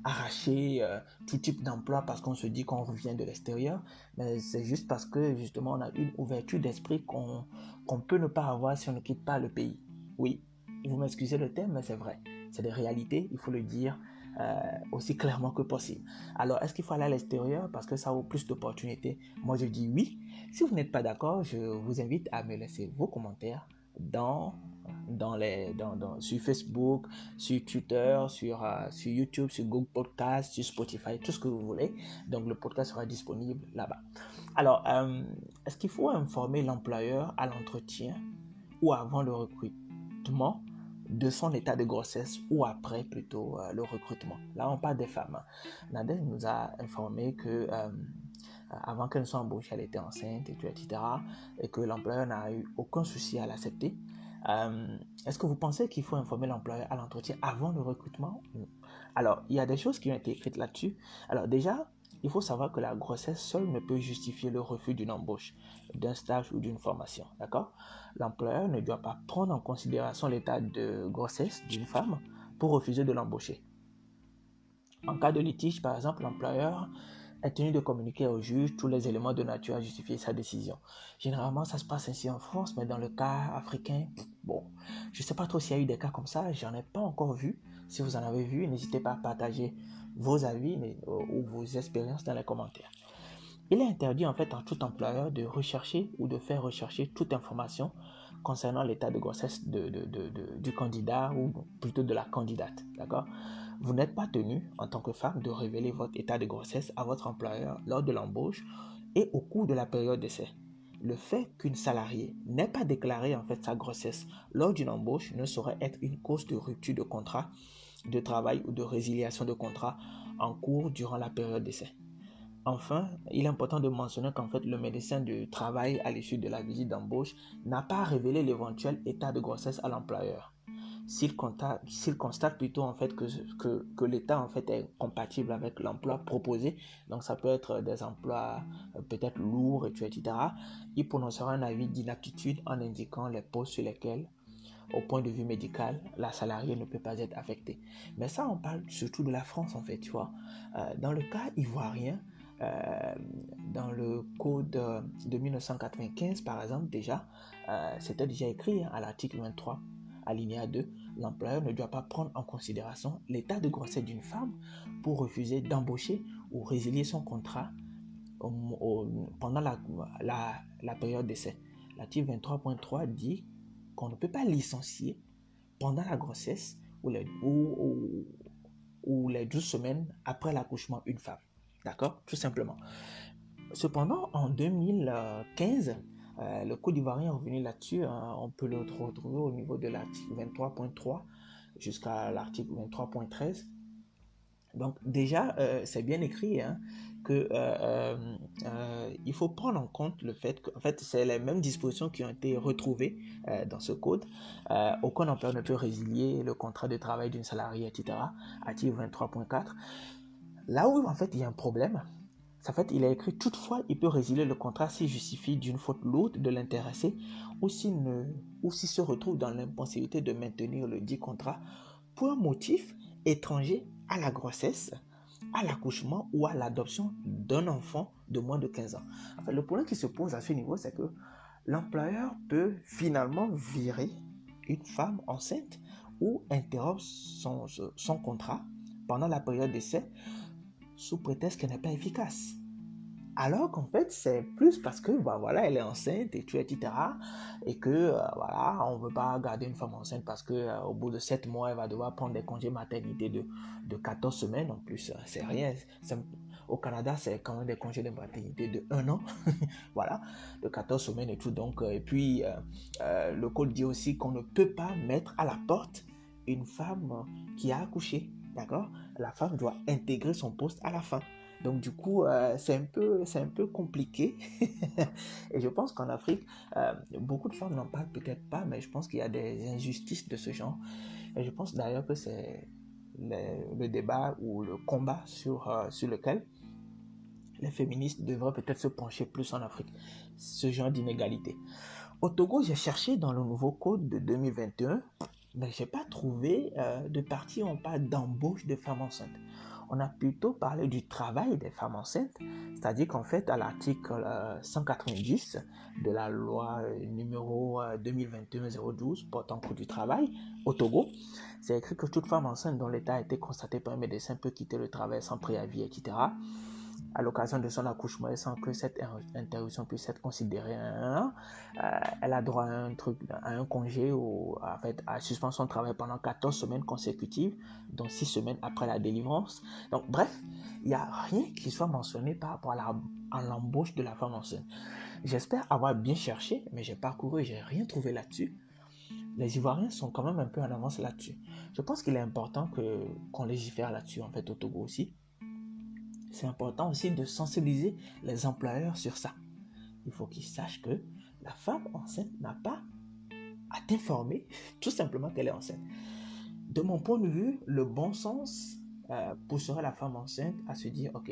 arracher tout type d'emploi parce qu'on se dit qu'on revient de l'extérieur, mais c'est juste parce que justement on a une ouverture d'esprit qu'on peut ne pas avoir si on ne quitte pas le pays. Oui, vous m'excusez le terme, mais c'est vrai. C'est des réalités, il faut le dire aussi clairement que possible. Alors, est-ce qu'il faut aller à l'extérieur parce que ça ouvre plus d'opportunités? Moi, je dis oui. Si vous n'êtes pas d'accord, je vous invite à me laisser vos commentaires sur Facebook, sur Twitter, sur YouTube, sur Google Podcast, sur Spotify, tout ce que vous voulez. Donc, le podcast sera disponible là-bas. Alors, est-ce qu'il faut informer l'employeur à l'entretien ou avant le recrutement de son état de grossesse ou après plutôt le recrutement? Là, on parle des femmes. Nadège nous a informé que avant qu'elle ne soit embauchée, elle était enceinte, etc. Et que l'employeur n'a eu aucun souci à l'accepter. Est-ce que vous pensez qu'il faut informer l'employeur à l'entretien avant le recrutement? Alors, il y a des choses qui ont été écrites là-dessus. Alors déjà, il faut savoir que la grossesse seule ne peut justifier le refus d'une embauche, d'un stage ou d'une formation, d'accord? L'employeur ne doit pas prendre en considération l'état de grossesse d'une femme pour refuser de l'embaucher. En cas de litige, par exemple, l'employeur est tenu de communiquer au juge tous les éléments de nature à justifier sa décision. Généralement, ça se passe ainsi en France, mais dans le cas africain, bon, je ne sais pas trop s'il y a eu des cas comme ça, j'en ai pas encore vu. Si vous en avez vu, n'hésitez pas à partager vos avis ou vos expériences dans les commentaires. Il est interdit en fait à tout employeur de rechercher ou de faire rechercher toute information concernant l'état de grossesse du candidat ou plutôt de la candidate, d'accord? Vous n'êtes pas tenu, en tant que femme, de révéler votre état de grossesse à votre employeur lors de l'embauche et au cours de la période d'essai. Le fait qu'une salariée n'ait pas déclaré en fait sa grossesse lors d'une embauche ne saurait être une cause de rupture de contrat de travail ou de résiliation de contrat en cours durant la période d'essai. Enfin, il est important de mentionner qu'en fait, le médecin du travail à l'issue de la visite d'embauche n'a pas révélé l'éventuel état de grossesse à l'employeur. S'il constate plutôt en fait que l'état en fait est compatible avec l'emploi proposé, donc ça peut être des emplois peut-être lourds, etc., il prononcera un avis d'inaptitude en indiquant les postes sur lesquels, au point de vue médical, la salariée ne peut pas être affectée. Mais ça, on parle surtout de la France en fait, tu vois. Dans le cas ivoirien, dans le code de 1995 par exemple déjà, c'était déjà écrit à l'article 23 alinéa 2, l'employeur ne doit pas prendre en considération l'état de grossesse d'une femme pour refuser d'embaucher ou résilier son contrat pendant la période d'essai. L'article 23.3 dit qu'on ne peut pas licencier pendant la grossesse ou les 12 semaines après l'accouchement une femme. D'accord? Tout simplement. Cependant, en 2015, le Code ivoirien est revenu là-dessus. On peut le retrouver au niveau de l'article 23.3 jusqu'à l'article 23.13. Donc déjà, c'est bien écrit que il faut prendre en compte le fait que en fait, c'est les mêmes dispositions qui ont été retrouvées dans ce code. Aucun employeur ne peut résilier le contrat de travail d'une salariée, etc. Article 23.4. Là où en fait il y a un problème, en fait, il est écrit toutefois, il peut résilier le contrat s'il justifie d'une faute lourde de l'intéressé ou s'il se retrouve dans l'impossibilité de maintenir le dit contrat pour un motif étranger à la grossesse, à l'accouchement ou à l'adoption d'un enfant de moins de 15 ans. En fait, le problème qui se pose à ce niveau, c'est que l'employeur peut finalement virer une femme enceinte ou interrompre son contrat pendant la période d'essai sous prétexte qu'elle n'est pas efficace. Alors qu'en fait, c'est plus parce que, bah voilà, elle est enceinte et tout, etc. Et que, voilà, on ne veut pas garder une femme enceinte parce que au bout de 7 mois, elle va devoir prendre des congés maternité de 14 semaines. En plus, c'est rien. Au Canada, c'est quand même des congés de maternité de 1 an. Voilà, de 14 semaines et tout. Donc, et puis, le code dit aussi qu'on ne peut pas mettre à la porte une femme qui a accouché. D'accord? La femme doit intégrer son poste à la fin. Donc du coup, c'est un peu compliqué. Et je pense qu'en Afrique, beaucoup de femmes n'en parlent peut-être pas, mais je pense qu'il y a des injustices de ce genre. Et je pense d'ailleurs que c'est le débat ou le combat sur lequel les féministes devraient peut-être se pencher plus en Afrique. Ce genre d'inégalité. Au Togo, j'ai cherché dans le nouveau code de 2021, mais je n'ai pas trouvé de partie où on parle d'embauche de femmes enceintes. On a plutôt parlé du travail des femmes enceintes, c'est-à-dire qu'en fait, à l'article 190 de la loi numéro 2021-012 portant cours du travail au Togo, c'est écrit que toute femme enceinte dont l'état a été constaté par un médecin peut quitter le travail sans préavis, etc. à l'occasion de son accouchement et sans que cette interruption puisse être considérée elle a droit à un congé ou en fait, à suspendre son travail pendant 14 semaines consécutives, dont 6 semaines après la délivrance. Donc bref, il n'y a rien qui soit mentionné par rapport à l'embauche de la femme enceinte. J'espère avoir bien cherché, mais j'ai parcouru et j'ai rien trouvé là-dessus. Les Ivoiriens sont quand même un peu en avance là-dessus. Je pense qu'il est important qu'on légifère là-dessus en fait au Togo aussi. C'est important aussi de sensibiliser les employeurs sur ça. Il faut qu'ils sachent que la femme enceinte n'a pas à t'informer tout simplement qu'elle est enceinte. De mon point de vue, le bon sens pousserait la femme enceinte à se dire, ok,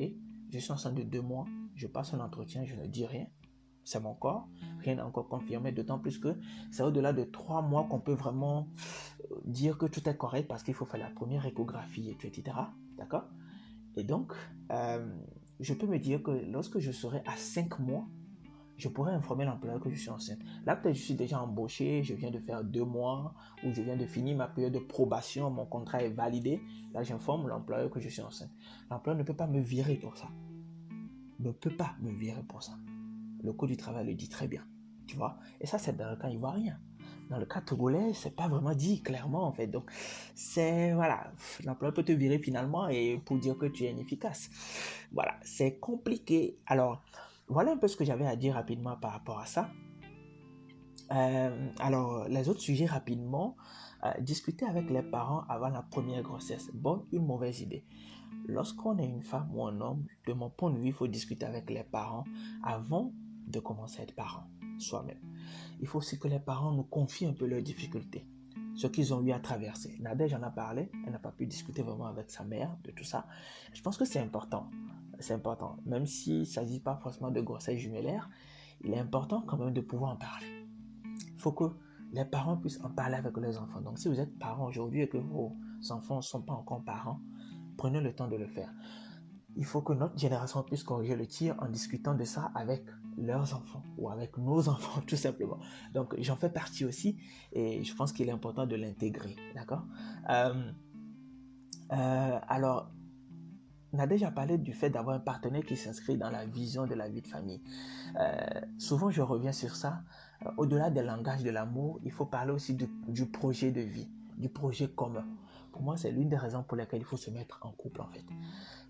je suis enceinte de 2 mois, je passe un entretien, je ne dis rien, c'est mon corps, rien n'est encore confirmé, d'autant plus que c'est au-delà de 3 mois qu'on peut vraiment dire que tout est correct parce qu'il faut faire la première échographie, etc. D'accord? Et donc, je peux me dire que lorsque je serai à 5 mois, je pourrais informer l'employeur que je suis enceinte. Là, peut-être je suis déjà embauché, je viens de faire 2 mois, ou je viens de finir ma période de probation, mon contrat est validé. Là, j'informe l'employeur que je suis enceinte. L'employeur ne peut pas me virer pour ça. Ne peut pas me virer pour ça. Le code du travail le dit très bien. Tu vois? Et ça, c'est dans le cas ivoirien. Dans le cas togolais, c'est pas vraiment dit clairement en fait. Donc, c'est voilà, l'employeur peut te virer finalement et pour dire que tu es inefficace. Voilà, c'est compliqué. Alors, voilà un peu ce que j'avais à dire rapidement par rapport à ça. Alors, les autres sujets rapidement. Discuter avec les parents avant la première grossesse. Bonne ou mauvaise idée? Lorsqu'on est une femme ou un homme, de mon point de vue, il faut discuter avec les parents avant de commencer à être parent soi-même. Il faut aussi que les parents nous confient un peu leurs difficultés, ce qu'ils ont eu à traverser. Nadège en a parlé, elle n'a pas pu discuter vraiment avec sa mère de tout ça. Je pense que c'est important. C'est important. Même s'il ne s'agit pas forcément de grossesse jumellaire, il est important quand même de pouvoir en parler. Il faut que les parents puissent en parler avec leurs enfants. Donc si vous êtes parent aujourd'hui et que vos enfants ne sont pas encore parents, prenez le temps de le faire. Il faut que notre génération puisse corriger le tir en discutant de ça avec leurs enfants ou avec nos enfants tout simplement. Donc j'en fais partie aussi et je pense qu'il est important de l'intégrer, d'accord? Alors, on a déjà parlé du fait d'avoir un partenaire qui s'inscrit dans la vision de la vie de famille. Souvent je reviens sur ça. Au-delà des langages de l'amour, il faut parler aussi du projet de vie, du projet commun. Pour moi, c'est l'une des raisons pour lesquelles il faut se mettre en couple en fait.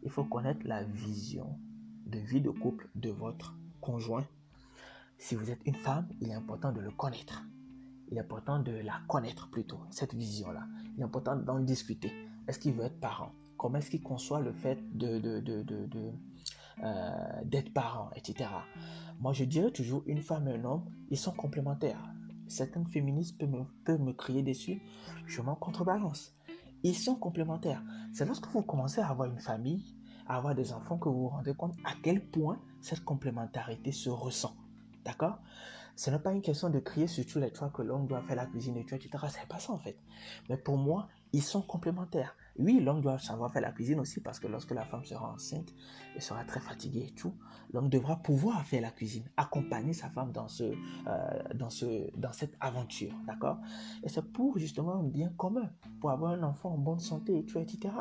Il faut connaître la vision de vie de couple de votre conjoint. Si vous êtes une femme, il est important de le connaître. Il est important de la connaître plutôt, cette vision-là. Il est important d'en discuter. Est-ce qu'il veut être parent? Comment est-ce qu'il conçoit le fait d'être parent, etc. Moi, je dirais toujours, une femme et un homme, ils sont complémentaires. Certaines féministes peuvent me crier dessus, je m'en contrebalance. Ils sont complémentaires. C'est lorsque vous commencez à avoir une famille, à avoir des enfants, que vous vous rendez compte à quel point cette complémentarité se ressent. D'accord? Ce n'est pas une question de crier sur tous les toits que l'homme doit faire la cuisine et tout, etc. C'est pas ça en fait. Mais pour moi, ils sont complémentaires. Oui, l'homme doit savoir faire la cuisine aussi parce que lorsque la femme sera enceinte, elle sera très fatiguée et tout. L'homme devra pouvoir faire la cuisine, accompagner sa femme dans cette aventure, d'accord? Et c'est pour justement un bien commun, pour avoir un enfant en bonne santé et tout, etc.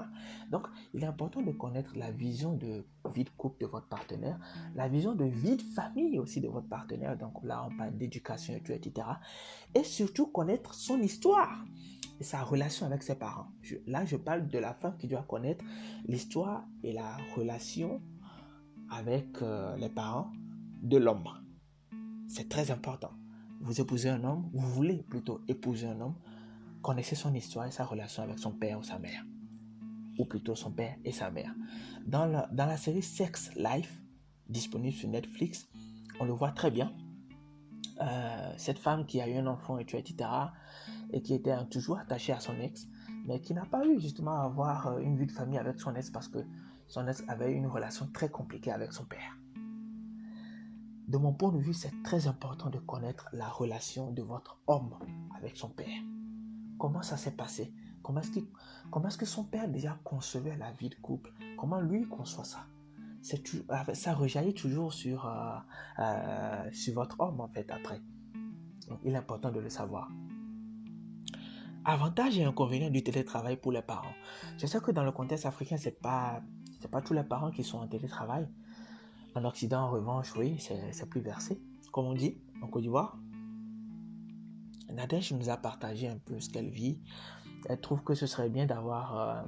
Donc, il est important de connaître la vision de vie de couple de votre partenaire, la vision de vie de famille aussi de votre partenaire. Donc là, on parle d'éducation et tout, etc. Et surtout connaître son histoire et sa relation avec ses parents. Là, je parle de la femme qui doit connaître l'histoire et la relation avec les parents de l'homme. C'est très important. Vous épousez un homme, vous voulez plutôt épouser un homme, connaissez son histoire et sa relation avec son père ou sa mère. Ou plutôt son père et sa mère. Dans la série Sex Life, disponible sur Netflix, on le voit très bien. Cette femme qui a eu un enfant, etc., et qui était toujours attachée à son ex, mais qui n'a pas eu justement à avoir une vie de famille avec son ex parce que son ex avait une relation très compliquée avec son père. De mon point de vue, c'est très important de connaître la relation de votre homme avec son père. Comment ça s'est passé? Comment est-ce que son père déjà concevait la vie de couple? Comment lui conçoit ça? Ça rejaillit toujours sur votre homme en fait après. Donc, il est important de le savoir. Avantages et inconvénients du télétravail pour les parents. Je sais que dans le contexte africain, c'est pas tous les parents qui sont en télétravail. En Occident, en revanche, oui, c'est plus versé. Comme on dit en Côte d'Ivoire, Nadège nous a partagé un peu ce qu'elle vit. Elle trouve que ce serait bien d'avoir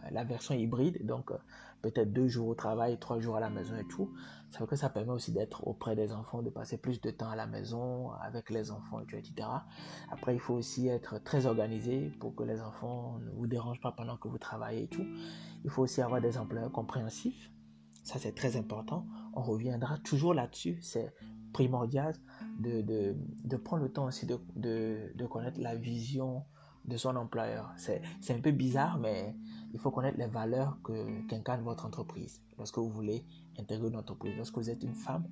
la version hybride, donc peut-être 2 jours au travail, 3 jours à la maison et tout. Ça fait que ça permet aussi d'être auprès des enfants, de passer plus de temps à la maison avec les enfants, etc. Après, il faut aussi être très organisé pour que les enfants ne vous dérangent pas pendant que vous travaillez et tout. Il faut aussi avoir des employeurs compréhensifs. Ça, c'est très important. On reviendra toujours là-dessus. C'est primordial de prendre le temps aussi de connaître la vision de son employeur. C'est un peu bizarre, mais il faut connaître les valeurs qu'incarne votre entreprise. Lorsque vous voulez intégrer une entreprise, lorsque vous êtes une femme,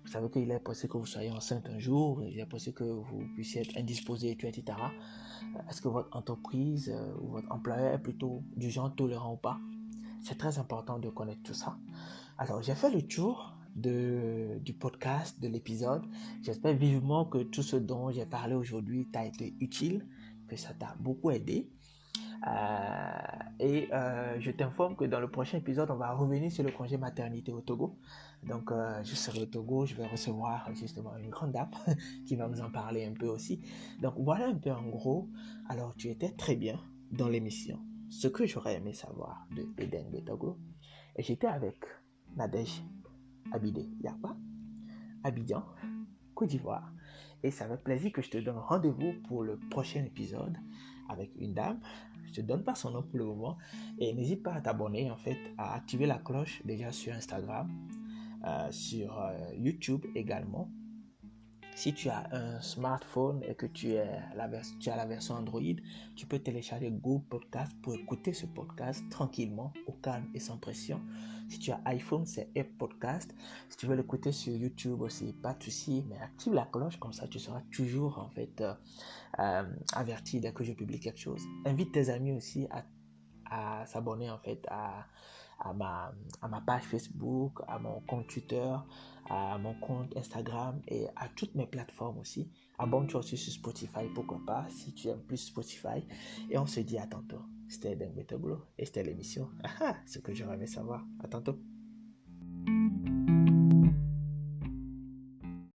vous savez qu'il est possible que vous soyez enceinte un jour, il est possible que vous puissiez être indisposé, etc. Est-ce que votre entreprise ou votre employeur est plutôt du genre tolérant ou pas? C'est très important de connaître tout ça. Alors, j'ai fait le tour du podcast, de l'épisode. J'espère vivement que tout ce dont j'ai parlé aujourd'hui t'a été utile, que ça t'a beaucoup aidé. Je t'informe que dans le prochain épisode, on va revenir sur le congé maternité au Togo. Donc, je serai au Togo, je vais recevoir justement une grande dame qui va nous en parler un peu aussi. Donc, voilà un peu en gros. Alors, tu étais très bien dans l'émission. Ce que j'aurais aimé savoir de Eden de Togo. Et j'étais avec Nadège Abidé Yapa, Abidjan, Côte d'Ivoire. Et ça fait plaisir que je te donne rendez-vous pour le prochain épisode avec une dame. Je ne te donne pas son nom pour le moment. Et n'hésite pas à t'abonner, en fait, à activer la cloche déjà sur Instagram, sur YouTube également. Si tu as un smartphone et que tu as la version Android, tu peux télécharger Google Podcast pour écouter ce podcast tranquillement, au calme et sans pression. Si tu as iPhone, c'est Apple Podcast. Si tu veux l'écouter sur YouTube aussi, pas de souci, mais active la cloche, comme ça tu seras toujours en fait averti dès que je publie quelque chose. Invite tes amis aussi à s'abonner en fait à ma page Facebook, à mon compte Twitter, à mon compte Instagram et à toutes mes plateformes aussi. Abonne-toi aussi sur Spotify, pourquoi pas, si tu aimes plus Spotify. Et on se dit à tantôt. C'était Dengue Toglo et c'était l'émission. Ce que j'aurais aimé savoir. À tantôt.